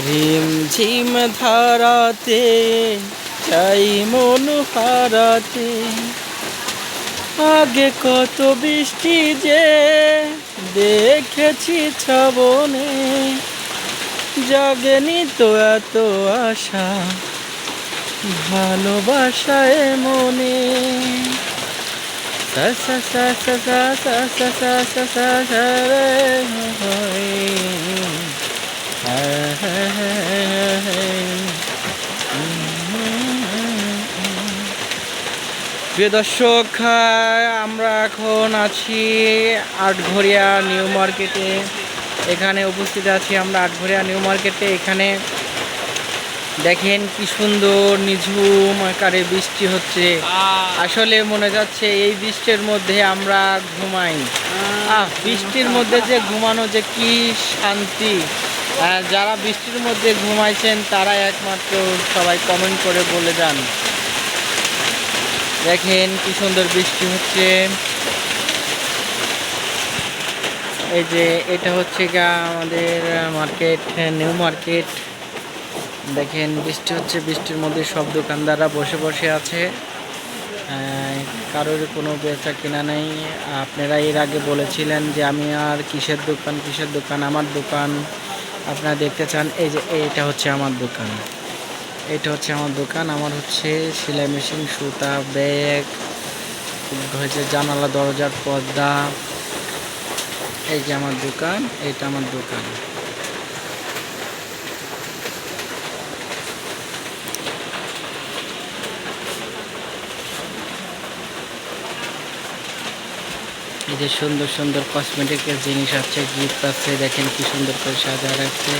রিমঝিম ধারাতে চাই মন হারাতে, আগে কত বৃষ্টি যে দেখেছি শ্রাবণে, জাগেনি তো এত আশা ভালোবাসায় মনে। সা সা সা সা সা সা সা সা সা সা সা রে হয়। প্রিয় দর্শক, আমরা এখন আছি আটঘরিয়া নিউ মার্কেটে। এখানে উপস্থিত আছি আমরা আটঘরিয়া নিউ মার্কেটে। এখানে দেখেন কি সুন্দর নিঝুম আকারে বৃষ্টি হচ্ছে। আসলে মনে যাচ্ছে এই বৃষ্টির মধ্যে আমরা ঘুমাই। বৃষ্টির মধ্যে যে ঘুমানো যে কি শান্তি। যারা বৃষ্টির মধ্যে ঘুমাইছেন তারা একমাত্র সবাই কমেন্ট করে বলে যান। দেখেন কি সুন্দর বৃষ্টি হচ্ছে। এই যে এটা হচ্ছে আমাদের মার্কেট, নিউ মার্কেট। দেখেন বৃষ্টি হচ্ছে, বৃষ্টির মধ্যে সব দোকানদাররা বসে বসে আছে, কারোর কোনো বেচা কিনা নেই। আপনারা এর আগে বলেছিলেন যে আমি আর কিসের দোকান, আমার দোকান আপনারা দেখতে চান। এই যে এইটা হচ্ছে আমার দোকান, আমার হচ্ছে সেলাই মেশিন, সুতা, ব্যাগ, হয়েছে জানালা দরজার পর্দা। এই যে আমার দোকান, এটা আমার দোকান। এই যে সুন্দর সুন্দর কসমেটিকের জিনিস আছে, গিফট আছে। দেখেন কি সুন্দর করে সাজা রাখছে।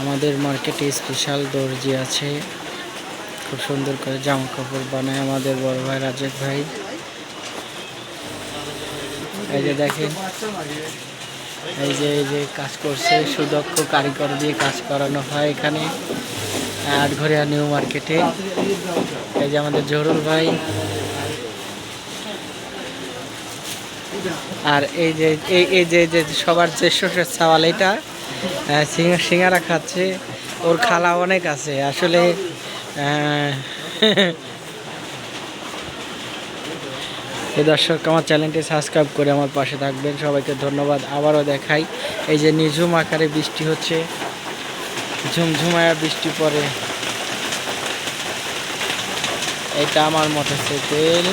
আমাদের মার্কেটে স্পেশাল দর্জি আছে, খুব সুন্দর করে জামা কাপড় বানায় আমাদের বড় ভাই রাজেক ভাই। এই যে দেখেন, এই যে কাজ করছে, সুদক্ষ কারিগর দিয়ে কাজ করানো হয় এখানে আটঘরিয়া নিউ মার্কেটে। এই যে আমাদের জহুরুল ভাই। আর এই যে সবার যে শ্বশুর চাওয়াল, এটা সিঙ্গারা খাচ্ছে। ওর খালা অনেক আছে আসলে। এই দর্শক, আমার চ্যানেলটি সাবস্ক্রাইব করে আমার পাশে থাকবেন। সবাইকে ধন্যবাদ। আবারও দেখাই, এই যে নিঝুম আকারে বৃষ্টি হচ্ছে, ঝুমঝুমায়া বৃষ্টি পড়ে। এটা আমার মোটরসাইকেল।